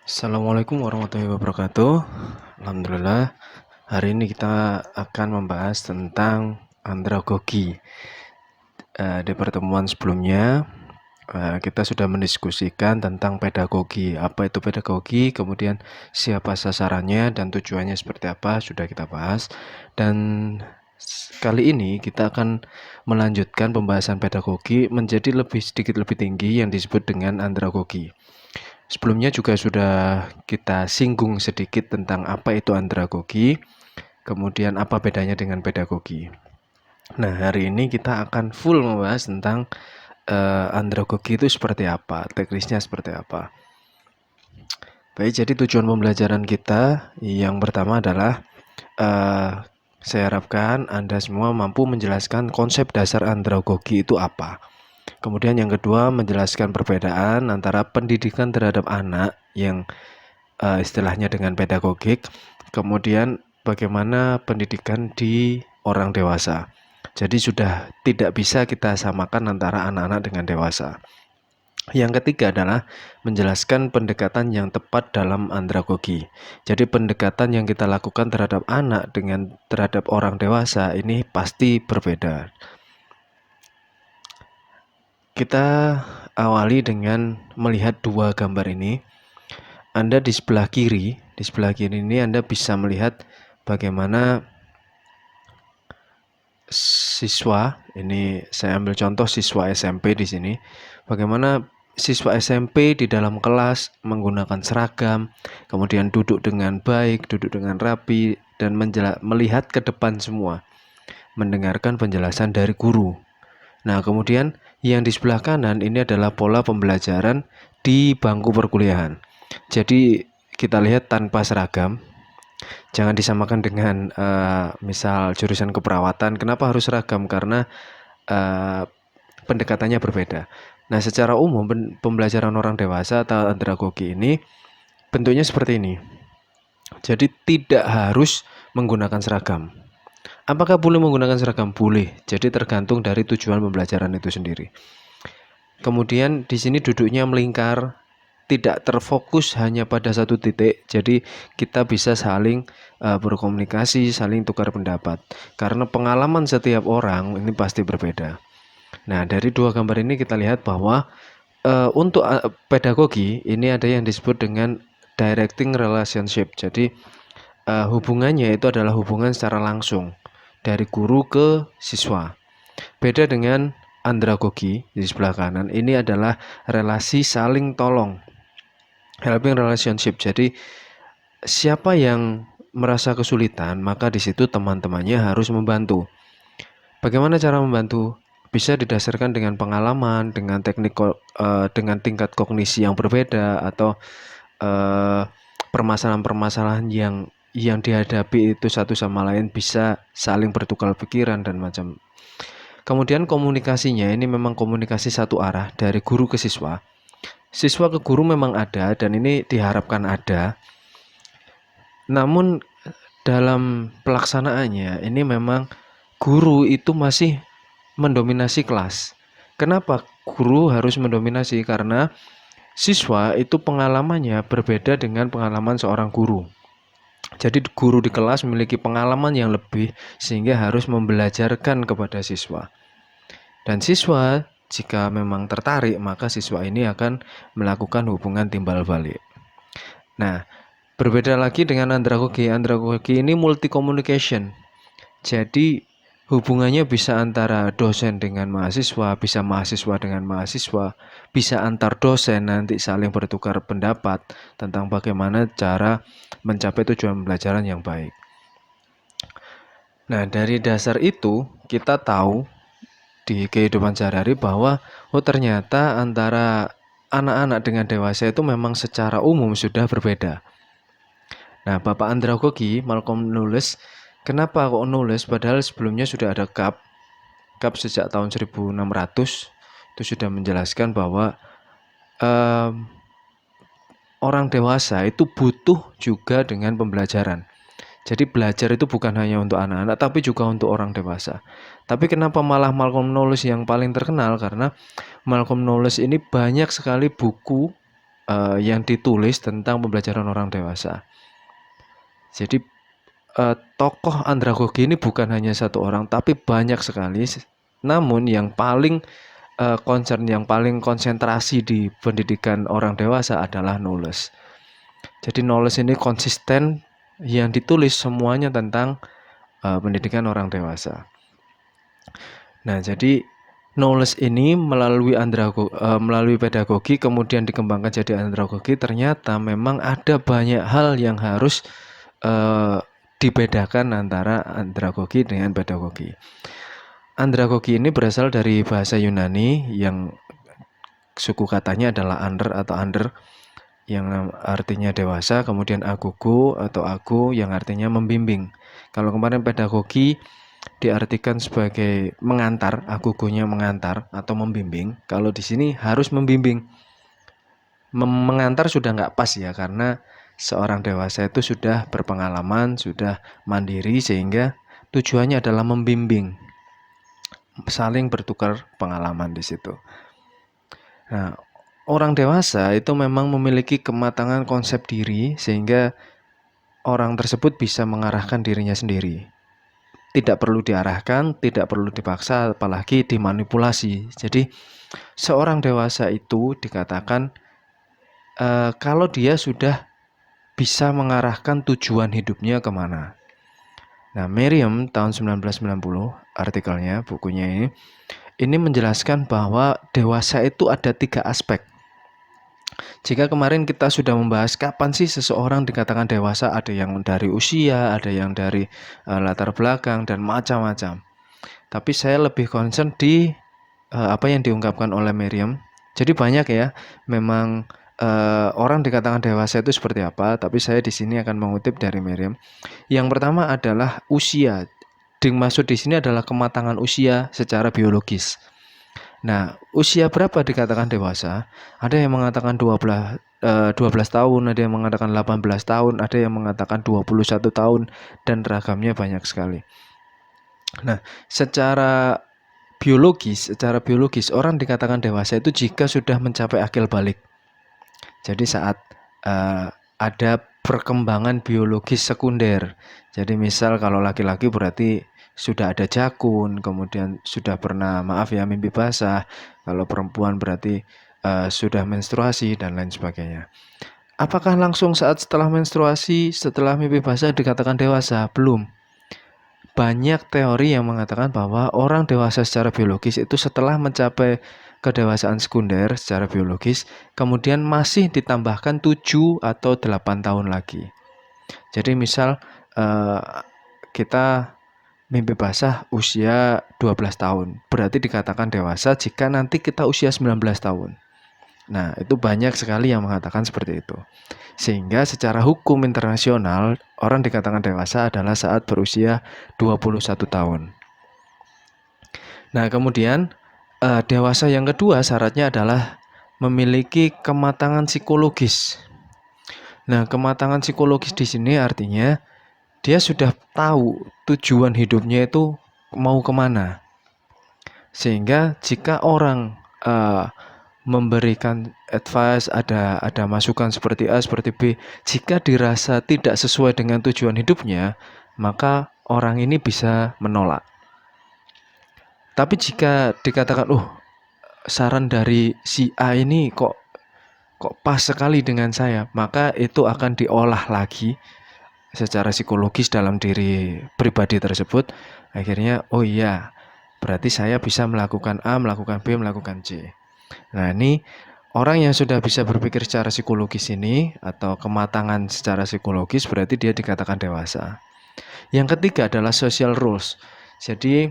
Assalamualaikum warahmatullahi wabarakatuh. Alhamdulillah, hari ini kita akan membahas tentang andragogi. Di pertemuan sebelumnya, kita sudah mendiskusikan tentang pedagogi. Apa itu pedagogi, kemudian siapa sasarannya dan tujuannya seperti apa, sudah kita bahas. Dan kali ini kita akan melanjutkan pembahasan pedagogi menjadi sedikit lebih tinggi yang disebut dengan andragogi. Sebelumnya juga sudah kita singgung sedikit tentang apa itu andragogi, kemudian apa bedanya dengan pedagogi. Nah, hari ini kita akan full membahas tentang andragogi itu seperti apa, teknisnya seperti apa. Baik, jadi tujuan pembelajaran kita yang pertama adalah saya harapkan Anda semua mampu menjelaskan konsep dasar andragogi itu apa. Kemudian yang kedua, menjelaskan perbedaan antara pendidikan terhadap anak yang istilahnya dengan pedagogik, kemudian bagaimana pendidikan di orang dewasa. Jadi sudah tidak bisa kita samakan antara anak-anak dengan dewasa. Yang ketiga adalah menjelaskan pendekatan yang tepat dalam andragogi. Jadi pendekatan yang kita lakukan terhadap anak dengan terhadap orang dewasa ini pasti berbeda. Kita awali dengan melihat dua gambar ini. Anda di sebelah kiri ini Anda bisa melihat bagaimana siswa, ini saya ambil contoh siswa SMP di sini. Bagaimana siswa SMP di dalam kelas menggunakan seragam, kemudian duduk dengan baik, duduk dengan rapi, dan melihat ke depan semua, mendengarkan penjelasan dari guru. Nah, kemudian yang di sebelah kanan ini adalah pola pembelajaran di bangku perkuliahan. Jadi kita lihat tanpa seragam. Jangan disamakan dengan misal jurusan keperawatan. Kenapa harus seragam? Karena pendekatannya berbeda. Nah, secara umum pembelajaran orang dewasa atau andragogi ini bentuknya seperti ini. Jadi tidak harus menggunakan seragam. Apakah boleh menggunakan seragam? Boleh. Jadi tergantung dari tujuan pembelajaran itu sendiri. Kemudian di sini duduknya melingkar, tidak terfokus hanya pada satu titik. Jadi kita bisa saling berkomunikasi, saling tukar pendapat. Karena pengalaman setiap orang ini pasti berbeda. Nah, dari dua gambar ini kita lihat bahwa untuk pedagogi ini ada yang disebut dengan directing relationship. Jadi hubungannya itu adalah hubungan secara langsung dari guru ke siswa. Beda dengan andragogi di sebelah kanan, ini adalah relasi saling tolong, helping relationship. Jadi siapa yang merasa kesulitan, maka di situ teman-temannya harus membantu. Bagaimana cara membantu? Bisa didasarkan dengan pengalaman, dengan teknik, dengan tingkat kognisi yang berbeda, atau permasalahan-permasalahan yang dihadapi itu satu sama lain bisa saling bertukar pikiran dan macam. Kemudian komunikasinya ini memang komunikasi satu arah dari guru ke siswa. Siswa ke guru memang ada dan ini diharapkan ada. Namun dalam pelaksanaannya ini memang guru itu masih mendominasi kelas. Kenapa guru harus mendominasi? Karena siswa itu pengalamannya berbeda dengan pengalaman seorang guru. Jadi guru di kelas memiliki pengalaman yang lebih sehingga harus membelajarkan kepada siswa. Dan siswa jika memang tertarik maka siswa ini akan melakukan hubungan timbal balik. Nah, berbeda lagi dengan andragogi. Andragogi ini multi communication. Jadi hubungannya bisa antara dosen dengan mahasiswa, bisa mahasiswa dengan mahasiswa, bisa antar dosen nanti saling bertukar pendapat tentang bagaimana cara mencapai tujuan pembelajaran yang baik. Nah, dari dasar itu kita tahu di kehidupan sehari-hari bahwa ternyata antara anak-anak dengan dewasa itu memang secara umum sudah berbeda. Nah, Bapak andragogi Malcolm nulis, kenapa kok nulis padahal sebelumnya sudah ada CAP sejak tahun 1600 itu sudah menjelaskan bahwa orang dewasa itu butuh juga dengan pembelajaran. Jadi belajar itu bukan hanya untuk anak-anak tapi juga untuk orang dewasa. Tapi kenapa malah Malcolm Knowles yang paling terkenal? Karena Malcolm Knowles ini banyak sekali buku yang ditulis tentang pembelajaran orang dewasa. Jadi tokoh andragogi ini bukan hanya satu orang, tapi banyak sekali. Namun yang paling concern, yang paling konsentrasi di pendidikan orang dewasa adalah Knowles. Jadi Knowles ini konsisten, yang ditulis semuanya tentang pendidikan orang dewasa. Nah, jadi Knowles ini melalui pedagogi kemudian dikembangkan jadi andragogi. Ternyata memang ada banyak hal yang harus dibedakan antara andragogi dengan pedagogi. Andragogi ini berasal dari bahasa Yunani yang suku katanya adalah ander atau ander, yang artinya dewasa, kemudian agogo atau ago yang artinya membimbing. Kalau kemarin pedagogi diartikan sebagai mengantar, agogonya mengantar atau membimbing. Kalau di sini harus membimbing. Mengantar sudah nggak pas ya, karena seorang dewasa itu sudah berpengalaman, sudah mandiri, sehingga tujuannya adalah membimbing, saling bertukar pengalaman di situ. Nah, orang dewasa itu memang memiliki kematangan konsep diri, sehingga orang tersebut bisa mengarahkan dirinya sendiri. Tidak perlu diarahkan, tidak perlu dipaksa, apalagi dimanipulasi. Jadi seorang dewasa itu dikatakan kalau dia sudah bisa mengarahkan tujuan hidupnya kemana. Nah, Merriam tahun 1990 artikelnya, bukunya ini menjelaskan bahwa dewasa itu ada 3 aspek. Jika kemarin kita sudah membahas kapan sih seseorang dikatakan dewasa, ada yang dari usia, ada yang dari latar belakang, dan macam-macam. Tapi saya lebih concern di apa yang diungkapkan oleh Merriam. Jadi banyak ya, memang orang dikatakan dewasa itu seperti apa, tapi saya di sini akan mengutip dari Merriam. Yang pertama adalah usia. Dimaksud di sini adalah kematangan usia secara biologis. Nah, usia berapa dikatakan dewasa? Ada yang mengatakan 12 tahun, ada yang mengatakan 18 tahun, ada yang mengatakan 21 tahun, dan ragamnya banyak sekali. Nah, secara biologis orang dikatakan dewasa itu jika sudah mencapai akil balik. Jadi saat ada perkembangan biologis sekunder. Jadi misal kalau laki-laki berarti sudah ada jakun, kemudian sudah pernah mimpi basah. Kalau perempuan berarti sudah menstruasi dan lain sebagainya. Apakah langsung saat setelah menstruasi, setelah mimpi basah dikatakan dewasa? Belum. Banyak teori yang mengatakan bahwa orang dewasa secara biologis itu setelah mencapai kedewasaan sekunder secara biologis, kemudian masih ditambahkan 7 atau 8 tahun lagi. Jadi misal kita mimpi basah usia 12 tahun, berarti dikatakan dewasa jika nanti kita usia 19 tahun. Nah, itu banyak sekali yang mengatakan seperti itu. Sehingga secara hukum internasional, orang dikatakan dewasa adalah saat berusia 21 tahun. Nah, kemudian dewasa yang kedua syaratnya adalah memiliki kematangan psikologis. Nah, kematangan psikologis di sini artinya dia sudah tahu tujuan hidupnya itu mau kemana. Sehingga jika orang memberikan advice, ada masukan seperti A, seperti B, jika dirasa tidak sesuai dengan tujuan hidupnya, maka orang ini bisa menolak. Tapi jika dikatakan, saran dari si A ini kok pas sekali dengan saya, maka itu akan diolah lagi secara psikologis dalam diri pribadi tersebut. Akhirnya, oh iya, berarti saya bisa melakukan A, melakukan B, melakukan C. Nah, ini orang yang sudah bisa berpikir secara psikologis ini, atau kematangan secara psikologis, berarti dia dikatakan dewasa. Yang ketiga adalah social rules. Jadi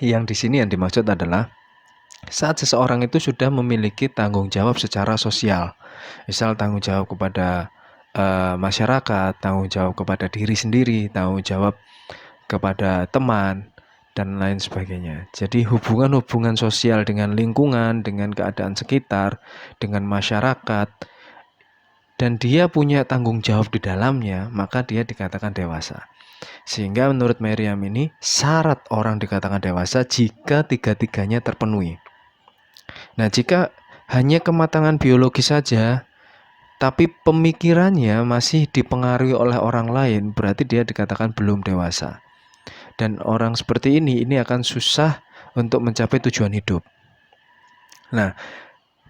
yang di sini yang dimaksud adalah saat seseorang itu sudah memiliki tanggung jawab secara sosial. Misal tanggung jawab kepada masyarakat, tanggung jawab kepada diri sendiri, tanggung jawab kepada teman, dan lain sebagainya. Jadi hubungan-hubungan sosial dengan lingkungan, dengan keadaan sekitar, dengan masyarakat, dan dia punya tanggung jawab di dalamnya, maka dia dikatakan dewasa. Sehingga menurut Merriam ini, syarat orang dikatakan dewasa jika tiga-tiganya terpenuhi. Nah, jika hanya kematangan biologis saja, tapi pemikirannya masih dipengaruhi oleh orang lain, berarti dia dikatakan belum dewasa. Dan orang seperti ini akan susah untuk mencapai tujuan hidup. Nah,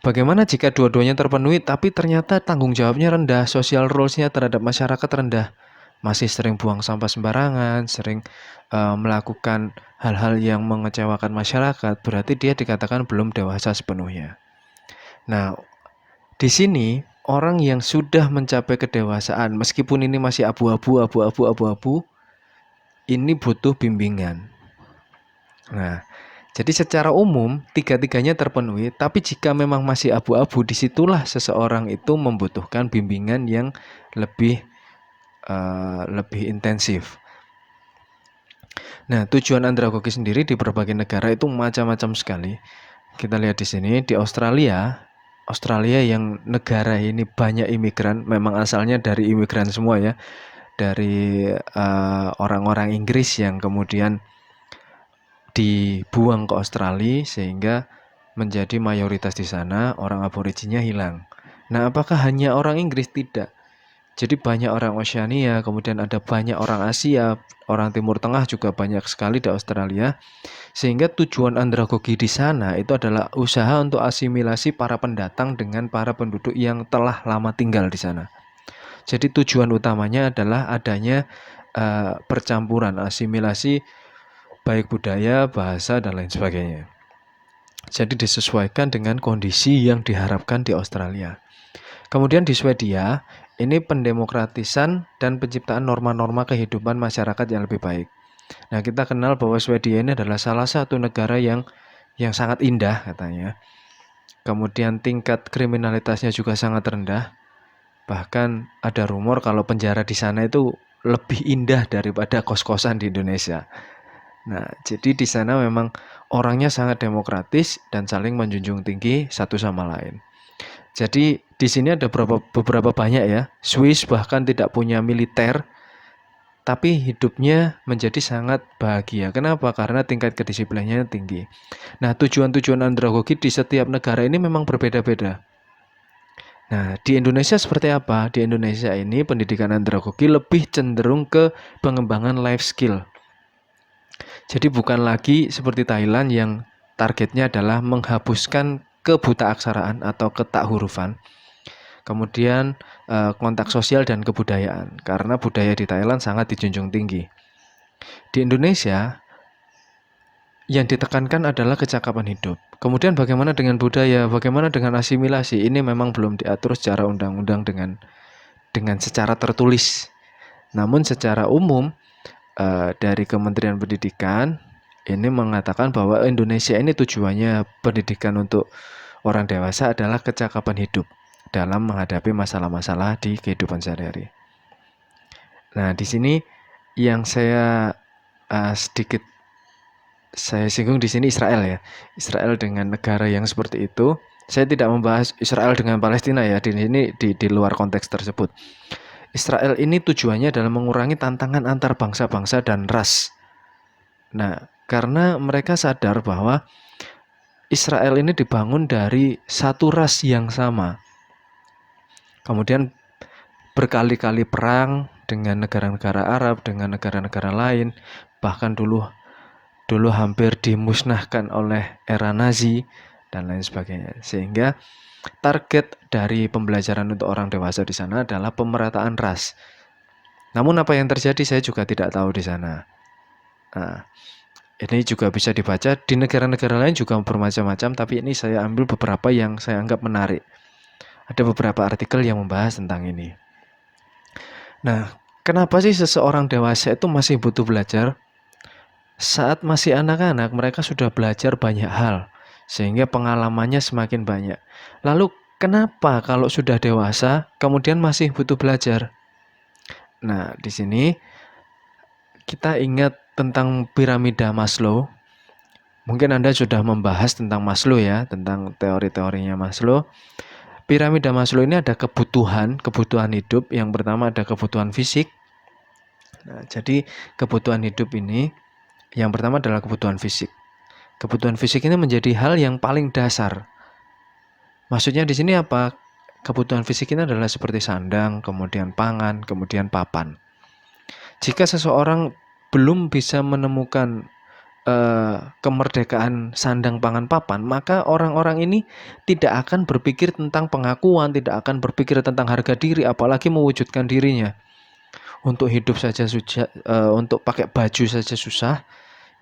bagaimana jika dua-duanya terpenuhi tapi ternyata tanggung jawabnya rendah, social rules-nya terhadap masyarakat rendah, masih sering buang sampah sembarangan, sering melakukan hal-hal yang mengecewakan masyarakat, berarti dia dikatakan belum dewasa sepenuhnya. Nah, di sini orang yang sudah mencapai kedewasaan, meskipun ini masih abu-abu, ini butuh bimbingan. Nah, jadi secara umum tiga-tiganya terpenuhi, tapi jika memang masih abu-abu, disitulah seseorang itu membutuhkan bimbingan yang lebih intensif. Nah, tujuan andragogi sendiri di berbagai negara itu macam-macam sekali. Kita lihat di sini di Australia yang negara ini banyak imigran, memang asalnya dari imigran semua ya, dari orang-orang Inggris yang kemudian dibuang ke Australia sehingga menjadi mayoritas di sana, orang aboriginnya hilang. Nah, apakah hanya orang Inggris? Tidak. Jadi banyak orang Oceania, kemudian ada banyak orang Asia, orang Timur Tengah juga banyak sekali di Australia. Sehingga tujuan andragogi di sana itu adalah usaha untuk asimilasi para pendatang dengan para penduduk yang telah lama tinggal di sana. Jadi tujuan utamanya adalah adanya percampuran, asimilasi baik budaya, bahasa, dan lain sebagainya. Jadi disesuaikan dengan kondisi yang diharapkan di Australia. Kemudian di Swedia, ini pendemokratisan dan penciptaan norma-norma kehidupan masyarakat yang lebih baik. Nah, kita kenal bahwa Swedia ini adalah salah satu negara yang sangat indah katanya. Kemudian tingkat kriminalitasnya juga sangat rendah. Bahkan ada rumor kalau penjara di sana itu lebih indah daripada kos-kosan di Indonesia. Nah, jadi di sana memang orangnya sangat demokratis dan saling menjunjung tinggi satu sama lain. Jadi di sini ada beberapa banyak ya. Swiss bahkan tidak punya militer, tapi hidupnya menjadi sangat bahagia. Kenapa? Karena tingkat kedisiplinannya tinggi. Nah, tujuan-tujuan andragogi di setiap negara ini memang berbeda-beda. Nah, di Indonesia seperti apa? Di Indonesia ini pendidikan andragogi lebih cenderung ke pengembangan life skill. Jadi bukan lagi seperti Thailand yang targetnya adalah menghapuskan kebutaaksaraan atau ketakhurufan. Kemudian kontak sosial dan kebudayaan, karena budaya di Thailand sangat dijunjung tinggi. Di Indonesia yang ditekankan adalah kecakapan hidup. Kemudian bagaimana dengan budaya, bagaimana dengan asimilasi? Ini memang belum diatur secara undang-undang dengan secara tertulis. Namun secara umum dari Kementerian Pendidikan ini mengatakan bahwa Indonesia ini tujuannya pendidikan untuk orang dewasa adalah kecakapan hidup dalam menghadapi masalah-masalah di kehidupan sehari-hari. Nah, di sini yang saya sedikit saya singgung di sini Israel ya. Israel dengan negara yang seperti itu. Saya tidak membahas Israel dengan Palestina ya. Di sini di luar konteks tersebut. Israel ini tujuannya adalah mengurangi tantangan antar bangsa-bangsa dan ras. Nah, karena mereka sadar bahwa Israel ini dibangun dari satu ras yang sama. Kemudian berkali-kali perang dengan negara-negara Arab, dengan negara-negara lain, bahkan dulu hampir dimusnahkan oleh era Nazi dan lain sebagainya. Sehingga target dari pembelajaran untuk orang dewasa di sana adalah pemerataan ras. Namun apa yang terjadi saya juga tidak tahu di sana. Nah, ini juga bisa dibaca di negara-negara lain juga bermacam-macam, tapi ini saya ambil beberapa yang saya anggap menarik. Ada beberapa artikel yang membahas tentang ini. Nah, kenapa sih seseorang dewasa itu masih butuh belajar? Saat masih anak-anak, mereka sudah belajar banyak hal, sehingga pengalamannya semakin banyak. Lalu, kenapa kalau sudah dewasa, kemudian masih butuh belajar? Nah, di sini kita ingat tentang piramida Maslow. Mungkin Anda sudah membahas tentang Maslow ya, tentang teori-teorinya Maslow. Piramida Maslow ini ada kebutuhan hidup. Yang pertama ada kebutuhan fisik. Nah, jadi kebutuhan hidup ini yang pertama adalah kebutuhan fisik. Kebutuhan fisik ini menjadi hal yang paling dasar. Maksudnya di sini apa? Kebutuhan fisik ini adalah seperti sandang, kemudian pangan, kemudian papan. Jika seseorang belum bisa menemukan kemerdekaan sandang pangan papan, maka orang-orang ini tidak akan berpikir tentang pengakuan, tidak akan berpikir tentang harga diri, apalagi mewujudkan dirinya. Untuk hidup saja susah, untuk pakai baju saja susah,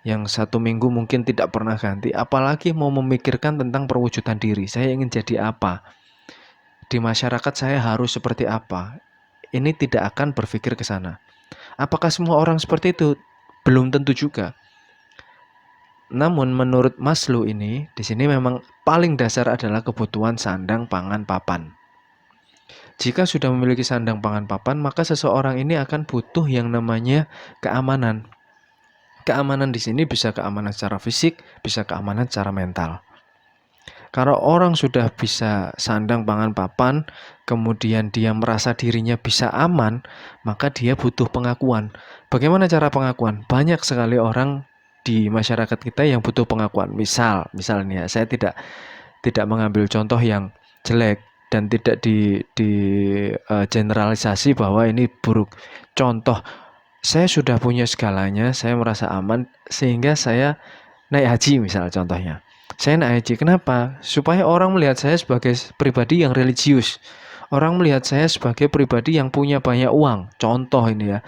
yang 1 minggu mungkin tidak pernah ganti, apalagi mau memikirkan tentang perwujudan diri. Saya ingin jadi apa? Di masyarakat saya harus seperti apa? Ini tidak akan berpikir ke sana. Apakah semua orang seperti itu? Belum tentu juga. Namun menurut Maslow ini, di sini memang paling dasar adalah kebutuhan sandang, pangan, papan. Jika sudah memiliki sandang, pangan, papan, maka seseorang ini akan butuh yang namanya keamanan. Keamanan di sini bisa keamanan secara fisik, bisa keamanan secara mental. Kalau orang sudah bisa sandang, pangan, papan, kemudian dia merasa dirinya bisa aman, maka dia butuh pengakuan. Bagaimana cara pengakuan? Banyak sekali orang di masyarakat kita yang butuh pengakuan. Misalnya saya tidak mengambil contoh yang jelek dan tidak di generalisasi bahwa ini buruk. Contoh, saya sudah punya segalanya, saya merasa aman sehingga saya naik haji misal contohnya. Saya naik haji, kenapa? Supaya orang melihat saya sebagai pribadi yang religius. Orang melihat saya sebagai pribadi yang punya banyak uang. Contoh ini ya.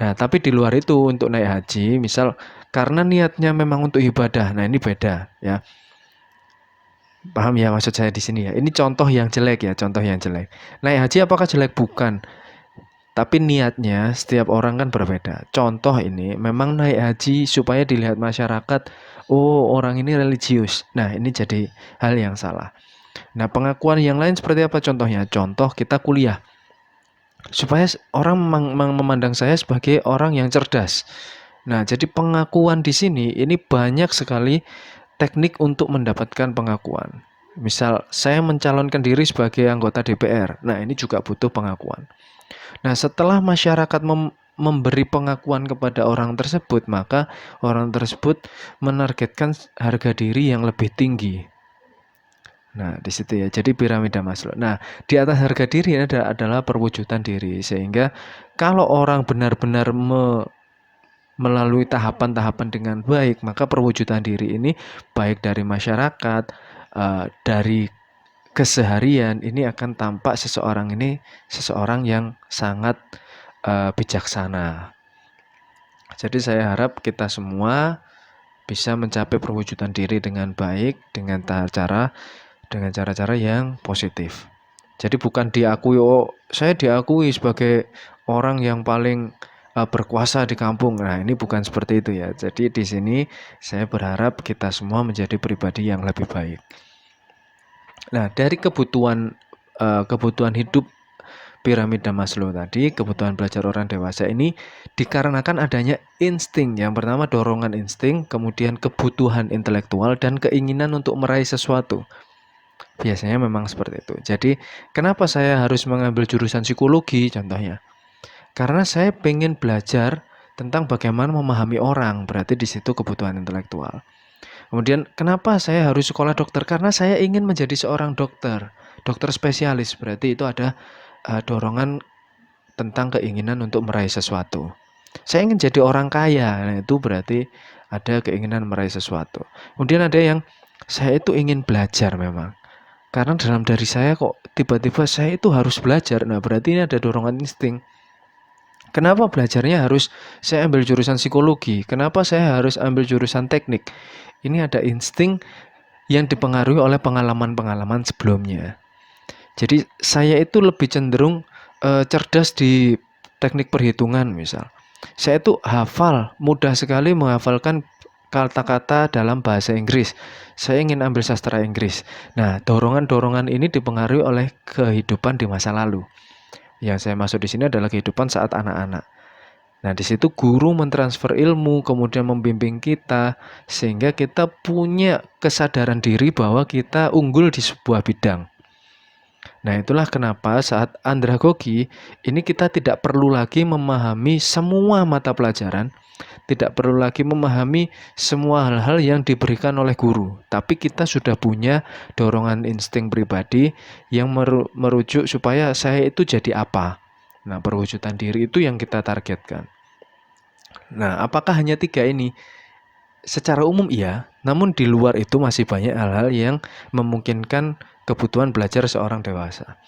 Nah, tapi di luar itu untuk naik haji, misal karena niatnya memang untuk ibadah. Nah, ini beda ya. Paham ya maksud saya di sini ya. Ini contoh yang jelek ya, contoh yang jelek. Naik haji apakah jelek? Bukan. Tapi niatnya setiap orang kan berbeda. Contoh ini memang naik haji supaya dilihat masyarakat, oh orang ini religius. Nah, ini jadi hal yang salah. Nah, pengakuan yang lain seperti apa contohnya? Contoh kita kuliah. Supaya orang memandang saya sebagai orang yang cerdas. Nah, jadi pengakuan di sini ini banyak sekali teknik untuk mendapatkan pengakuan. Misal saya mencalonkan diri sebagai anggota DPR. Nah, ini juga butuh pengakuan. Nah, setelah masyarakat memberi pengakuan kepada orang tersebut, maka orang tersebut menargetkan harga diri yang lebih tinggi. Nah, di situ ya. Jadi piramida Maslow. Nah, di atas harga diri adalah perwujudan diri. Sehingga kalau orang benar-benar melalui tahapan-tahapan dengan baik, maka perwujudan diri ini baik dari masyarakat, dari keseharian ini akan tampak seseorang ini seseorang yang sangat bijaksana. Jadi saya harap kita semua bisa mencapai perwujudan diri dengan baik dengan cara-cara yang positif. Jadi bukan diakui, oh saya diakui sebagai orang yang paling berkuasa di kampung. Nah, ini bukan seperti itu ya. Jadi di sini saya berharap kita semua menjadi pribadi yang lebih baik. Nah, dari kebutuhan hidup piramida Maslow tadi, kebutuhan belajar orang dewasa ini dikarenakan adanya insting. Yang pertama dorongan insting, kemudian kebutuhan intelektual dan keinginan untuk meraih sesuatu. Biasanya memang seperti itu. Jadi, kenapa saya harus mengambil jurusan psikologi contohnya? Karena saya pengen belajar tentang bagaimana memahami orang, berarti di situ kebutuhan intelektual. Kemudian kenapa saya harus sekolah dokter? Karena saya ingin menjadi seorang dokter spesialis. Berarti itu ada dorongan tentang keinginan untuk meraih sesuatu. Saya ingin jadi orang kaya. Nah, itu berarti ada keinginan meraih sesuatu. Kemudian ada yang saya itu ingin belajar memang. Karena dalam diri saya kok tiba-tiba saya itu harus belajar. Nah, berarti ini ada dorongan insting. Kenapa belajarnya harus saya ambil jurusan psikologi? Kenapa saya harus ambil jurusan teknik? Ini ada insting yang dipengaruhi oleh pengalaman-pengalaman sebelumnya. Jadi saya itu lebih cenderung cerdas di teknik perhitungan misal. Saya itu mudah sekali menghafalkan kata-kata dalam bahasa Inggris. Saya ingin ambil sastra Inggris. Nah, dorongan-dorongan ini dipengaruhi oleh kehidupan di masa lalu. Yang saya maksud di sini adalah kehidupan saat anak-anak. Nah, di situ guru mentransfer ilmu, kemudian membimbing kita, sehingga kita punya kesadaran diri bahwa kita unggul di sebuah bidang. Nah, itulah kenapa saat andragogi ini kita tidak perlu lagi memahami semua mata pelajaran, tidak perlu lagi memahami semua hal-hal yang diberikan oleh guru, tapi kita sudah punya dorongan insting pribadi yang merujuk supaya saya itu jadi apa. Nah, perwujudan diri itu yang kita targetkan. Nah, apakah hanya 3 ini? Secara umum iya, namun di luar itu masih banyak hal-hal yang memungkinkan kebutuhan belajar seorang dewasa.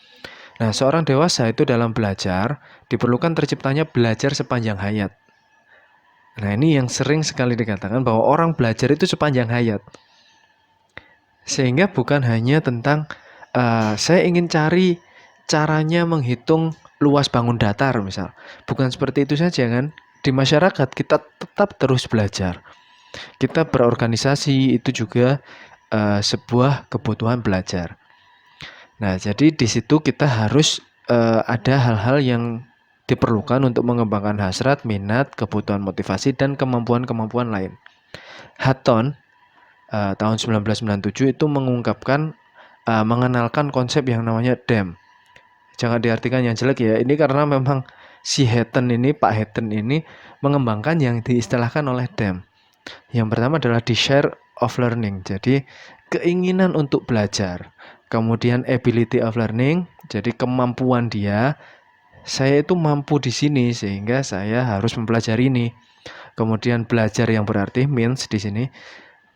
Nah, seorang dewasa itu dalam belajar diperlukan terciptanya belajar sepanjang hayat. Nah, ini yang sering sekali dikatakan bahwa orang belajar itu sepanjang hayat. Sehingga bukan hanya tentang saya ingin cari caranya menghitung luas bangun datar misal. Bukan seperti itu saja kan. Di masyarakat kita tetap terus belajar. Kita berorganisasi itu juga sebuah kebutuhan belajar. Nah, jadi di situ kita harus ada hal-hal yang diperlukan untuk mengembangkan hasrat, minat, kebutuhan motivasi, dan kemampuan-kemampuan lain. Hutton tahun 1997 itu mengungkapkan, mengenalkan konsep yang namanya DAM. Jangan diartikan yang jelek ya, ini karena memang si Hutton ini, Pak Hutton ini mengembangkan yang diistilahkan oleh DAM. Yang pertama adalah desire of learning, jadi keinginan untuk belajar. Kemudian ability of learning, jadi kemampuan dia. Saya itu mampu di sini sehingga saya harus mempelajari ini. Kemudian belajar yang berarti means di sini.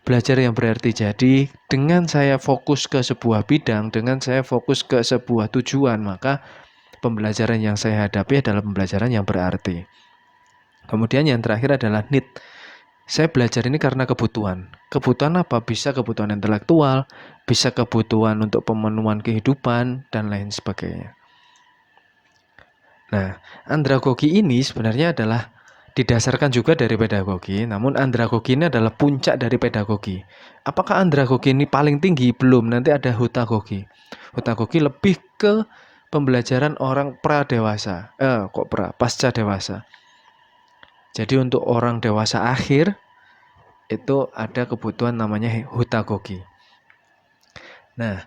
Belajar yang berarti jadi dengan saya fokus ke sebuah bidang, dengan saya fokus ke sebuah tujuan, maka pembelajaran yang saya hadapi adalah pembelajaran yang berarti. Kemudian yang terakhir adalah need. Saya belajar ini karena kebutuhan. Kebutuhan apa? Bisa kebutuhan intelektual, bisa kebutuhan untuk pemenuhan kehidupan, dan lain sebagainya. Nah, andragogi ini sebenarnya adalah didasarkan juga dari pedagogi, namun andragogi ini adalah puncak dari pedagogi. Apakah andragogi ini paling tinggi? Belum, nanti ada hutagogi. Hutagogi lebih ke pembelajaran orang pra-dewasa. Pasca dewasa. Jadi untuk orang dewasa akhir itu ada kebutuhan namanya hutagogi. Nah,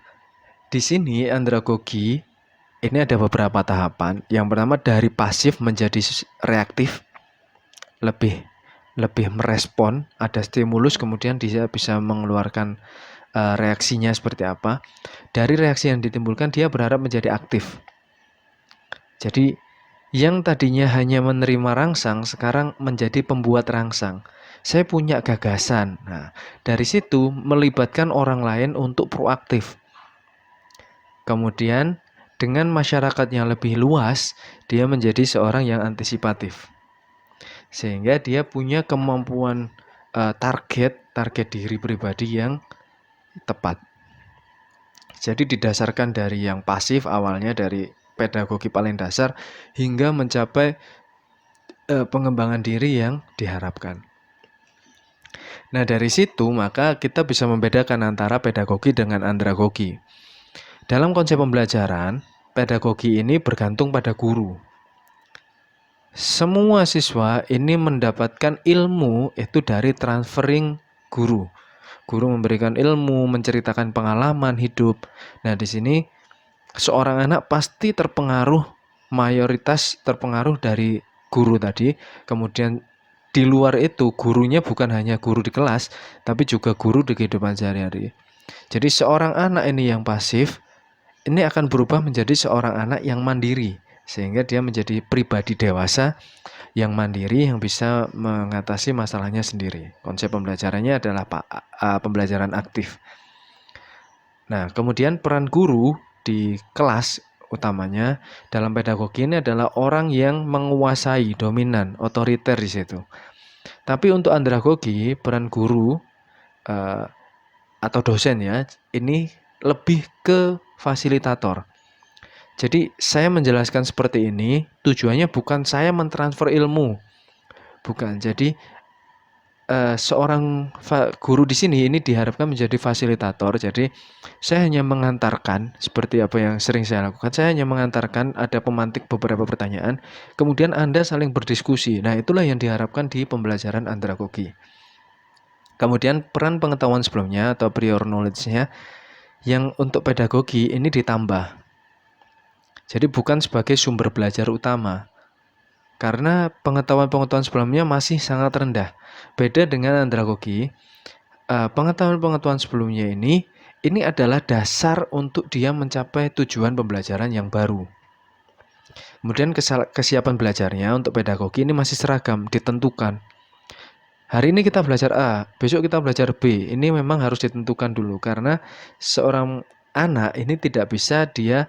di sini andragogi ini ada beberapa tahapan. Yang pertama dari pasif menjadi reaktif, lebih merespon, ada stimulus kemudian dia bisa mengeluarkan reaksinya seperti apa. Dari reaksi yang ditimbulkan dia berharap menjadi aktif. Jadi yang tadinya hanya menerima rangsang sekarang menjadi pembuat rangsang. Saya punya gagasan. Nah, dari situ melibatkan orang lain untuk proaktif. Kemudian dengan masyarakat yang lebih luas, dia menjadi seorang yang antisipatif. Sehingga dia punya kemampuan target diri pribadi yang tepat. Jadi didasarkan dari yang pasif awalnya dari pedagogi paling dasar hingga mencapai pengembangan diri yang diharapkan. Nah, dari situ maka kita bisa membedakan antara pedagogi dengan andragogi. Dalam konsep pembelajaran, pedagogi ini bergantung pada guru. Semua siswa ini mendapatkan ilmu itu dari transferring guru. Guru memberikan ilmu, menceritakan pengalaman hidup. Nah, di sini seorang anak pasti mayoritas terpengaruh dari guru tadi. Kemudian di luar itu gurunya bukan hanya guru di kelas, tapi juga guru di kehidupan sehari-hari. Jadi seorang anak ini yang pasif, ini akan berubah menjadi seorang anak yang mandiri. Sehingga dia menjadi pribadi dewasa yang mandiri, yang bisa mengatasi masalahnya sendiri. Konsep pembelajarannya adalah pembelajaran aktif. Nah, kemudian peran guru di kelas utamanya dalam pedagogi ini adalah orang yang menguasai, dominan, otoriter di situ. Tapi untuk andragogi, peran guru atau dosen ya, ini lebih ke fasilitator. Jadi saya menjelaskan seperti ini, tujuannya bukan saya mentransfer ilmu. Bukan. Jadi seorang guru di sini ini diharapkan menjadi fasilitator. Jadi saya hanya mengantarkan seperti apa yang sering saya lakukan. Saya hanya mengantarkan, ada pemantik beberapa pertanyaan, kemudian Anda saling berdiskusi. Nah, itulah yang diharapkan di pembelajaran andragogi. Kemudian peran pengetahuan sebelumnya atau prior knowledge-nya yang untuk pedagogi ini ditambah. Jadi bukan sebagai sumber belajar utama. Karena pengetahuan-pengetahuan sebelumnya masih sangat rendah. Beda dengan andragogi, pengetahuan-pengetahuan sebelumnya ini adalah dasar untuk dia mencapai tujuan pembelajaran yang baru. Kemudian kesiapan belajarnya untuk pedagogi ini masih seragam, ditentukan. Hari ini kita belajar A, besok kita belajar B. Ini memang harus ditentukan dulu karena seorang anak ini tidak bisa dia,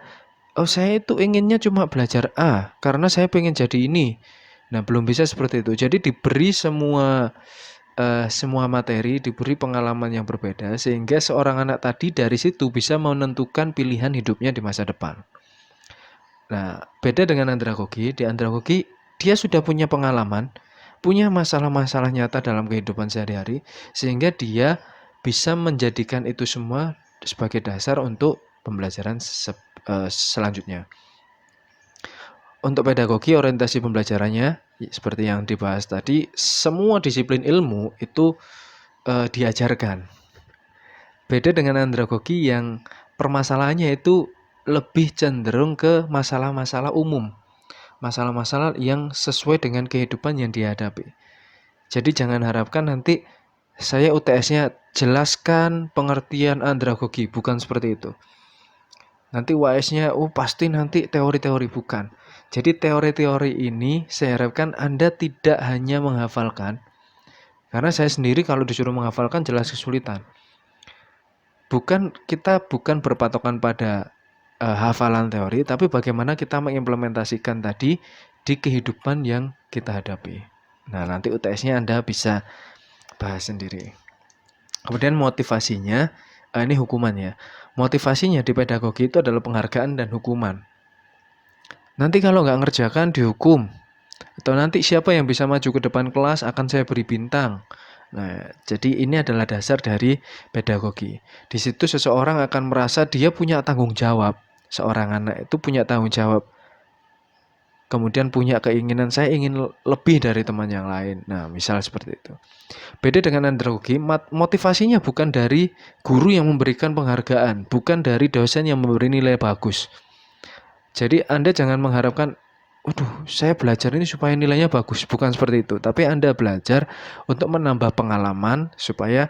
oh saya itu inginnya cuma belajar A karena saya pengen jadi ini. Nah belum bisa seperti itu. Jadi diberi semua materi, diberi pengalaman yang berbeda sehingga seorang anak tadi dari situ bisa menentukan pilihan hidupnya di masa depan. Nah beda dengan andragogi, di andragogi dia sudah punya pengalaman, punya masalah-masalah nyata dalam kehidupan sehari-hari sehingga dia bisa menjadikan itu semua sebagai dasar untuk pembelajaran selanjutnya. Untuk pedagogi orientasi pembelajarannya seperti yang dibahas tadi, semua disiplin ilmu itu diajarkan. Beda dengan andragogi yang permasalahannya itu lebih cenderung ke masalah-masalah umum. Masalah-masalah yang sesuai dengan kehidupan yang dihadapi. Jadi jangan harapkan nanti saya UTS-nya jelaskan pengertian andragogi, bukan seperti itu. Nanti UAS-nya pasti nanti teori-teori, bukan. Jadi teori-teori ini saya harapkan Anda tidak hanya menghafalkan. Karena saya sendiri kalau disuruh menghafalkan jelas kesulitan. Kita bukan berpatokan pada hafalan teori, tapi bagaimana kita mengimplementasikan tadi di kehidupan yang kita hadapi. Nah, nanti UTS-nya Anda bisa bahas sendiri. Kemudian motivasinya, ini hukumannya. Motivasinya di pedagogi itu adalah penghargaan dan hukuman. Nanti kalau nggak ngerjakan dihukum. Atau nanti siapa yang bisa maju ke depan kelas akan saya beri bintang. Nah, jadi ini adalah dasar dari pedagogi. Di situ seseorang akan merasa dia punya tanggung jawab. Seorang anak itu punya tanggung jawab. Kemudian punya keinginan, saya ingin lebih dari teman yang lain. Nah, misal seperti itu. Beda dengan andragogi, motivasinya bukan dari guru yang memberikan penghargaan, bukan dari dosen yang memberi nilai bagus. Jadi Anda jangan mengharapkan, waduh, saya belajar ini supaya nilainya bagus. Bukan seperti itu. Tapi Anda belajar untuk menambah pengalaman supaya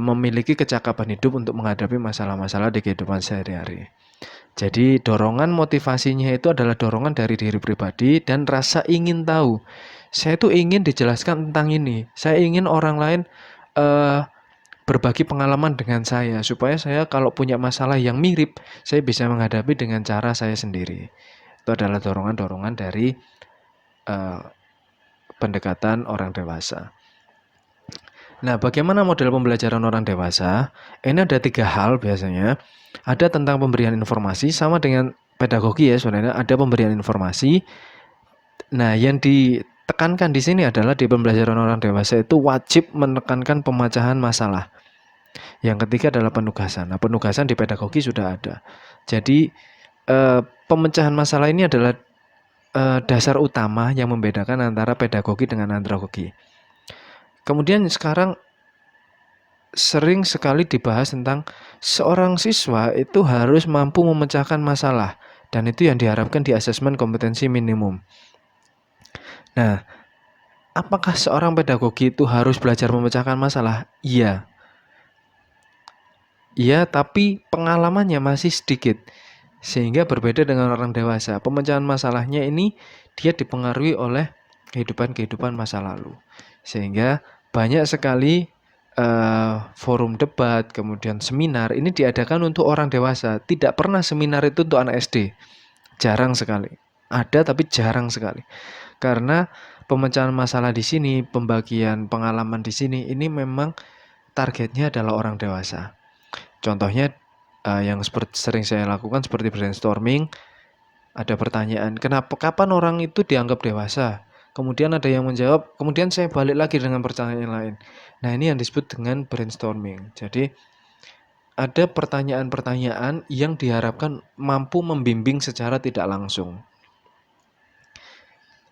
memiliki kecakapan hidup untuk menghadapi masalah-masalah di kehidupan sehari-hari. Jadi dorongan motivasinya itu adalah dorongan dari diri pribadi dan rasa ingin tahu. Saya tuh ingin dijelaskan tentang ini. Saya ingin orang lain berbagi pengalaman dengan saya supaya saya kalau punya masalah yang mirip, saya bisa menghadapi dengan cara saya sendiri. Itu adalah dorongan-dorongan dari pendekatan orang dewasa. Nah, bagaimana model pembelajaran orang dewasa? Ini ada 3 hal biasanya. Ada tentang pemberian informasi, sama dengan pedagogi ya sebenarnya. Ada pemberian informasi. Nah, yang ditekankan di sini adalah di pembelajaran orang dewasa itu wajib menekankan pemecahan masalah. Yang ketiga adalah penugasan. Nah, penugasan di pedagogi sudah ada. Jadi, pemecahan masalah ini adalah dasar utama yang membedakan antara pedagogi dengan andragogi. Kemudian sekarang sering sekali dibahas tentang seorang siswa itu harus mampu memecahkan masalah, dan itu yang diharapkan di asesmen kompetensi minimum. Nah, apakah seorang pedagogi itu harus belajar memecahkan masalah? Iya. Iya, tapi pengalamannya masih sedikit. Sehingga berbeda dengan orang dewasa. Pemecahan masalahnya ini dia dipengaruhi oleh kehidupan masa lalu. Sehingga banyak sekali forum debat, kemudian seminar ini diadakan untuk orang dewasa. Tidak pernah seminar itu untuk anak SD. Jarang sekali. Ada tapi jarang sekali. Karena pemecahan masalah di sini, pembagian pengalaman di sini ini memang targetnya adalah orang dewasa. Contohnya yang sering saya lakukan seperti brainstorming, ada pertanyaan, kapan orang itu dianggap dewasa? Kemudian ada yang menjawab, kemudian saya balik lagi dengan pertanyaan lain. Nah, ini yang disebut dengan brainstorming. Jadi ada pertanyaan-pertanyaan yang diharapkan mampu membimbing secara tidak langsung.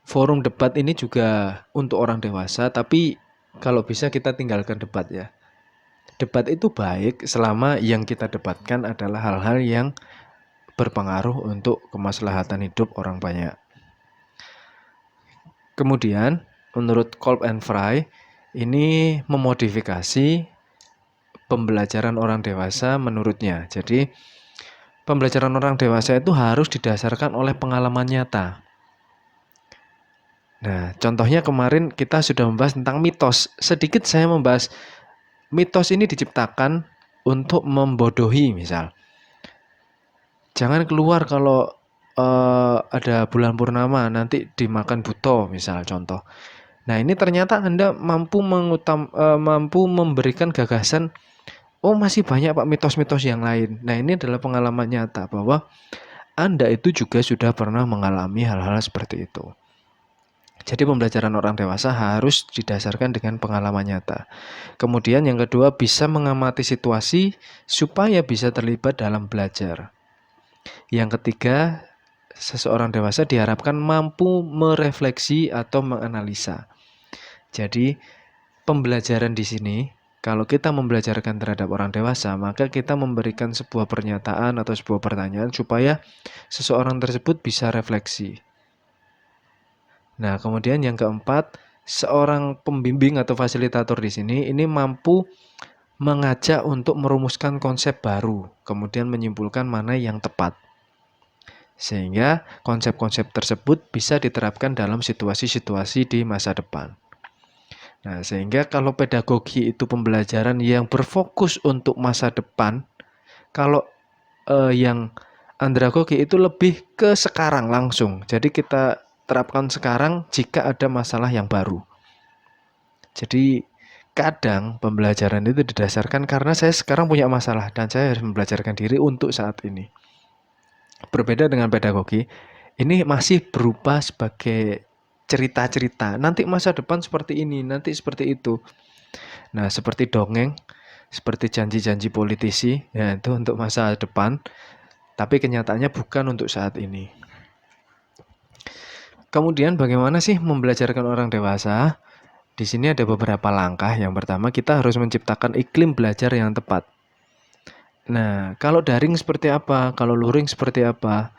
Forum debat ini juga untuk orang dewasa, tapi kalau bisa kita tinggalkan debat ya. Debat itu baik selama yang kita debatkan adalah hal-hal yang berpengaruh untuk kemaslahatan hidup orang banyak. Kemudian, menurut Kolb and Fry, ini memodifikasi pembelajaran orang dewasa menurutnya. Jadi, pembelajaran orang dewasa itu harus didasarkan oleh pengalaman nyata. Nah, contohnya kemarin kita sudah membahas tentang mitos. Sedikit saya membahas mitos ini diciptakan untuk membodohi misal. Jangan keluar kalau ada bulan purnama nanti dimakan buto misal contoh. Nah, ini ternyata Anda mampu memberikan gagasan, oh masih banyak Pak mitos-mitos yang lain. Nah, ini adalah pengalaman nyata bahwa Anda itu juga sudah pernah mengalami hal-hal seperti itu. Jadi pembelajaran orang dewasa harus didasarkan dengan pengalaman nyata. Kemudian yang kedua, bisa mengamati situasi supaya bisa terlibat dalam belajar. Yang ketiga, seseorang dewasa diharapkan mampu merefleksi atau menganalisa. Jadi pembelajaran di sini, kalau kita membelajarkan terhadap orang dewasa, maka kita memberikan sebuah pernyataan atau sebuah pertanyaan supaya seseorang tersebut bisa refleksi. Nah, kemudian yang keempat, seorang pembimbing atau fasilitator di sini ini mampu mengajak untuk merumuskan konsep baru, kemudian menyimpulkan mana yang tepat. Sehingga konsep-konsep tersebut bisa diterapkan dalam situasi-situasi di masa depan. Nah, sehingga kalau pedagogi itu pembelajaran yang berfokus untuk masa depan, kalau yang andragogi itu lebih ke sekarang langsung. Jadi kita terapkan sekarang jika ada masalah yang baru. Jadi kadang pembelajaran itu didasarkan karena saya sekarang punya masalah dan saya harus membelajarkan diri untuk saat ini. Berbeda dengan pedagogi, ini masih berupa sebagai cerita-cerita. Nanti masa depan seperti ini, nanti seperti itu. Nah, seperti dongeng, seperti janji-janji politisi, ya itu untuk masa depan. Tapi kenyataannya bukan untuk saat ini. Kemudian bagaimana sih membelajarkan orang dewasa? Di sini ada beberapa langkah. Yang pertama, kita harus menciptakan iklim belajar yang tepat. Nah, kalau daring seperti apa? Kalau luring seperti apa?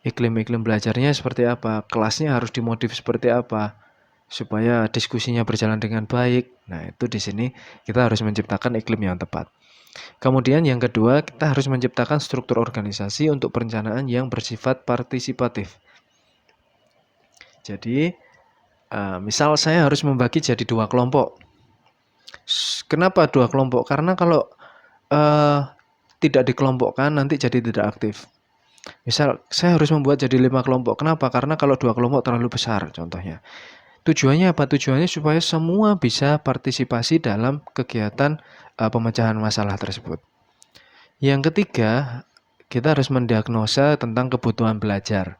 Iklim-iklim belajarnya seperti apa? Kelasnya harus dimodif seperti apa? Supaya diskusinya berjalan dengan baik. Nah, itu di sini kita harus menciptakan iklim yang tepat. Kemudian yang kedua, kita harus menciptakan struktur organisasi untuk perencanaan yang bersifat partisipatif. Jadi, misal saya harus membagi jadi 2 kelompok. Kenapa 2 kelompok? Karena kalau tidak dikelompokkan nanti jadi tidak aktif. Misal saya harus membuat jadi 5 kelompok. Kenapa? Karena kalau 2 kelompok terlalu besar contohnya. Tujuannya apa? Tujuannya supaya semua bisa partisipasi dalam kegiatan pemecahan masalah tersebut. Yang ketiga, kita harus mendiagnosa tentang kebutuhan belajar.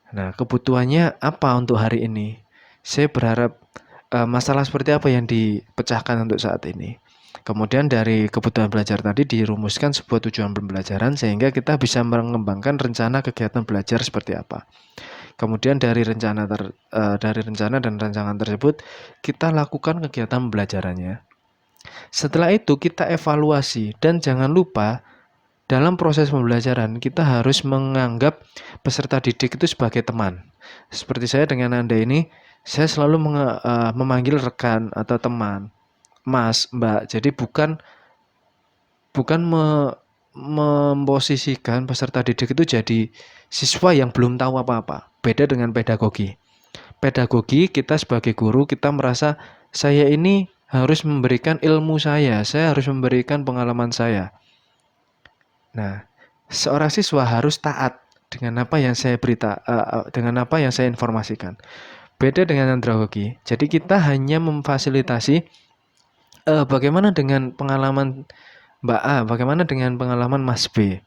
Nah, kebutuhannya apa untuk hari ini? Saya berharap masalah seperti apa yang dipecahkan untuk saat ini. Kemudian dari kebutuhan belajar tadi dirumuskan sebuah tujuan pembelajaran sehingga kita bisa mengembangkan rencana kegiatan belajar seperti apa. Kemudian dari rencana dan rancangan tersebut kita lakukan kegiatan pembelajarannya. Setelah itu kita evaluasi dan jangan lupa dalam proses pembelajaran kita harus menganggap peserta didik itu sebagai teman. Seperti saya dengan Anda ini, saya selalu memanggil rekan atau teman, Mas, Mbak. Jadi bukan memposisikan peserta didik itu jadi siswa yang belum tahu apa-apa. Beda dengan pedagogi. Pedagogi kita sebagai guru kita merasa saya ini harus memberikan ilmu saya harus memberikan pengalaman saya. Nah, seorang siswa harus taat dengan apa yang saya dengan apa yang saya informasikan. Beda dengan andragogi. Jadi kita hanya memfasilitasi bagaimana dengan pengalaman Mbak A, bagaimana dengan pengalaman Mas B.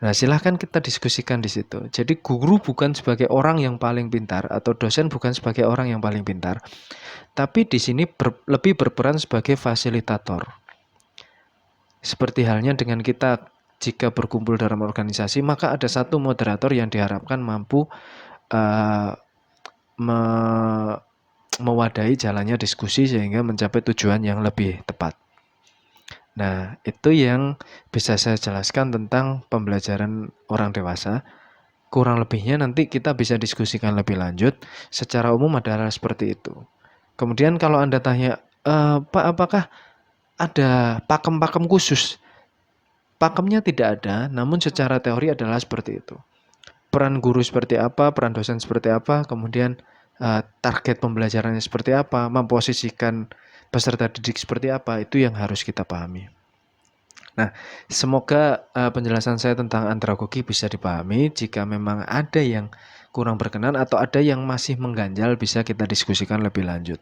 Nah, silahkan kita diskusikan di situ. Jadi guru bukan sebagai orang yang paling pintar atau dosen bukan sebagai orang yang paling pintar, tapi di sini lebih berperan sebagai fasilitator. Seperti halnya dengan kita jika berkumpul dalam organisasi, maka ada satu moderator yang diharapkan mampu mewadahi jalannya diskusi sehingga mencapai tujuan yang lebih tepat. Nah, itu yang bisa saya jelaskan tentang pembelajaran orang dewasa. Kurang lebihnya nanti kita bisa diskusikan lebih lanjut. Secara umum adalah seperti itu. Kemudian kalau Anda tanya, Pak, apakah ada pakem-pakem khusus? Pakemnya tidak ada, namun secara teori adalah seperti itu. Peran guru seperti apa, peran dosen seperti apa, kemudian target pembelajarannya seperti apa, memposisikan peserta didik seperti apa, itu yang harus kita pahami. Nah, semoga penjelasan saya tentang andragogi bisa dipahami. Jika memang ada yang kurang berkenan atau ada yang masih mengganjal, bisa kita diskusikan lebih lanjut.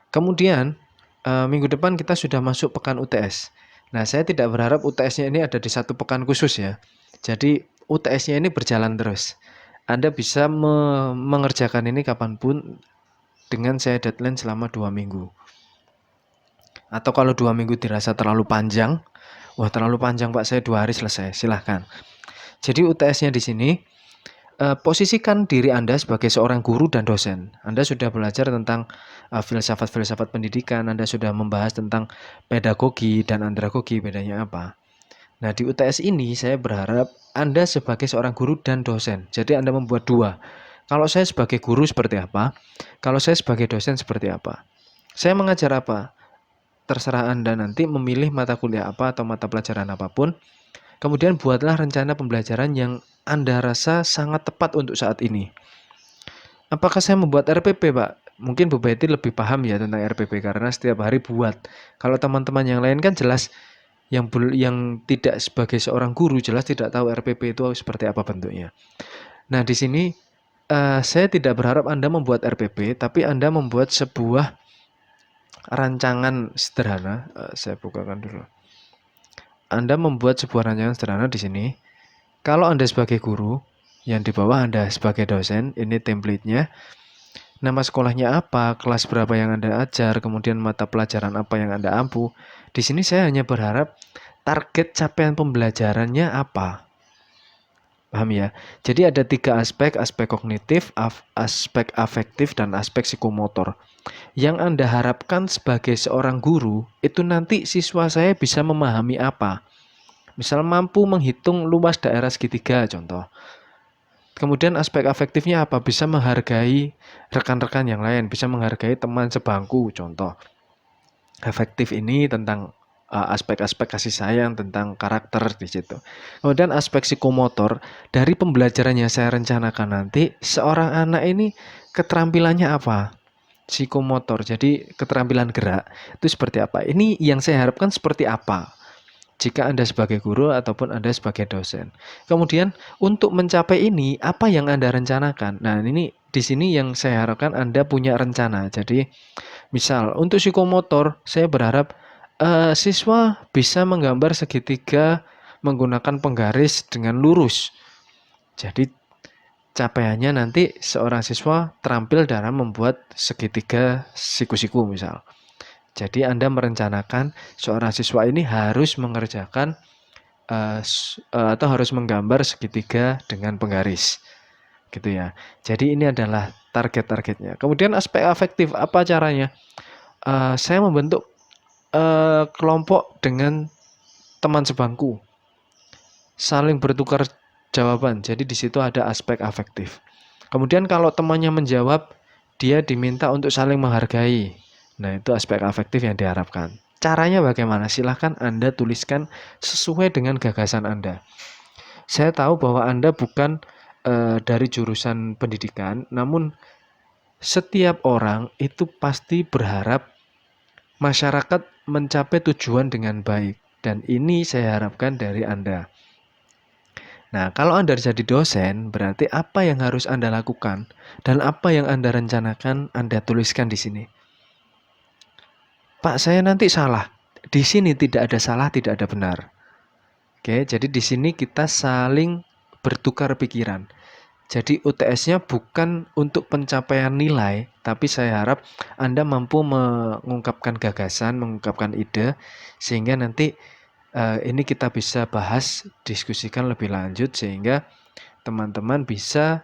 Kemudian, minggu depan kita sudah masuk pekan UTS. Nah, saya tidak berharap UTS-nya ini ada di satu pekan khusus ya. Jadi, UTS-nya ini berjalan terus. Anda bisa mengerjakan ini kapanpun dengan saya deadline selama 2 minggu. Atau kalau 2 minggu dirasa terlalu panjang, wah terlalu panjang Pak, saya 2 hari selesai, silahkan. Jadi UTS-nya di sini, posisikan diri Anda sebagai seorang guru dan dosen. Anda sudah belajar tentang filsafat-filsafat pendidikan, Anda sudah membahas tentang pedagogi dan andragogi, bedanya apa. Nah, di UTS ini saya berharap Anda sebagai seorang guru dan dosen. Jadi Anda membuat 2. Kalau saya sebagai guru seperti apa? Kalau saya sebagai dosen seperti apa? Saya mengajar apa? Terserah Anda nanti memilih mata kuliah apa atau mata pelajaran apapun. Kemudian buatlah rencana pembelajaran yang Anda rasa sangat tepat untuk saat ini. Apakah saya membuat RPP, Pak? Mungkin Bu Betty lebih paham ya tentang RPP karena setiap hari buat. Kalau teman-teman yang lain kan jelas yang tidak sebagai seorang guru jelas tidak tahu RPP itu seperti apa bentuknya. Nah, di sini saya tidak berharap Anda membuat RPP, tapi Anda membuat sebuah rancangan sederhana. Saya bukakan dulu. Anda membuat sebuah rancangan sederhana di sini. Kalau Anda sebagai guru, yang di bawah Anda sebagai dosen, ini template-nya. Nama sekolahnya apa, kelas berapa yang Anda ajar, kemudian mata pelajaran apa yang Anda ampu. Di sini saya hanya berharap target capaian pembelajarannya apa. Paham ya? Jadi ada 3 aspek, aspek kognitif, aspek afektif, dan aspek psikomotor. Yang Anda harapkan sebagai seorang guru, itu nanti siswa saya bisa memahami apa. Misal mampu menghitung luas daerah segitiga, contoh. Kemudian aspek afektifnya apa? Bisa menghargai rekan-rekan yang lain, bisa menghargai teman sebangku, contoh. Afektif ini tentang aspek-aspek kasih sayang, tentang karakter di situ. Kemudian aspek psikomotor, dari pembelajaran yang saya rencanakan nanti, seorang anak ini keterampilannya apa? Psikomotor, jadi keterampilan gerak itu seperti apa? Ini yang saya harapkan seperti apa? Jika Anda sebagai guru ataupun Anda sebagai dosen. Kemudian untuk mencapai ini, apa yang Anda rencanakan? Nah, ini di sini yang saya harapkan Anda punya rencana. Jadi, misal untuk psikomotor, saya berharap siswa bisa menggambar segitiga menggunakan penggaris dengan lurus. Jadi, capaiannya nanti seorang siswa terampil dalam membuat segitiga siku-siku misal. Jadi Anda merencanakan seorang siswa ini harus mengerjakan atau harus menggambar segitiga dengan penggaris, gitu ya. Jadi ini adalah target-targetnya. Kemudian aspek afektif, apa caranya? Saya membentuk kelompok dengan teman sebangku, saling bertukar jawaban. Jadi di situ ada aspek afektif. Kemudian kalau temannya menjawab, dia diminta untuk saling menghargai. Nah, itu aspek afektif yang diharapkan. Caranya bagaimana? Silahkan Anda tuliskan sesuai dengan gagasan Anda. Saya tahu bahwa Anda bukan dari jurusan pendidikan, namun setiap orang itu pasti berharap masyarakat mencapai tujuan dengan baik. Dan ini saya harapkan dari Anda. Nah, kalau Anda jadi dosen, berarti apa yang harus Anda lakukan dan apa yang Anda rencanakan Anda tuliskan di sini. Pak, saya nanti salah. Di sini tidak ada salah, tidak ada benar. Oke, jadi di sini kita saling bertukar pikiran. Jadi UTS-nya bukan untuk pencapaian nilai, tapi saya harap Anda mampu mengungkapkan gagasan, mengungkapkan ide, sehingga nanti ini kita bisa bahas, diskusikan lebih lanjut, sehingga teman-teman bisa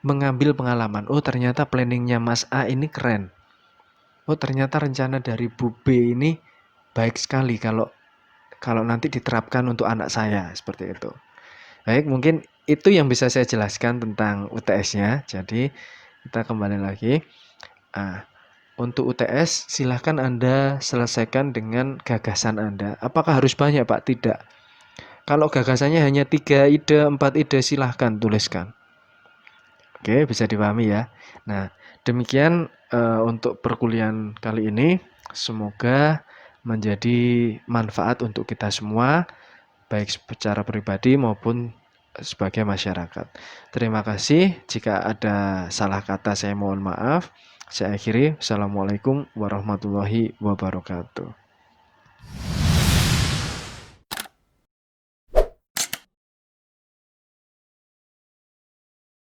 mengambil pengalaman. Oh, ternyata planningnya Mas A ini keren. Oh, ternyata rencana dari Bu B ini baik sekali. Kalau kalau nanti diterapkan untuk anak saya, seperti itu. Baik, mungkin itu yang bisa saya jelaskan tentang UTS-nya. Jadi kita kembali lagi. Untuk UTS silahkan Anda selesaikan dengan gagasan Anda. Apakah harus banyak, Pak? Tidak. Kalau gagasannya hanya 3 ide, 4 ide, silahkan tuliskan. Oke, bisa dipahami ya. Nah, demikian untuk perkuliahan kali ini. Semoga menjadi manfaat untuk kita semua, baik secara pribadi maupun sebagai masyarakat. Terima kasih. Jika ada salah kata saya mohon maaf. Saya akhiri. Assalamualaikum warahmatullahi wabarakatuh.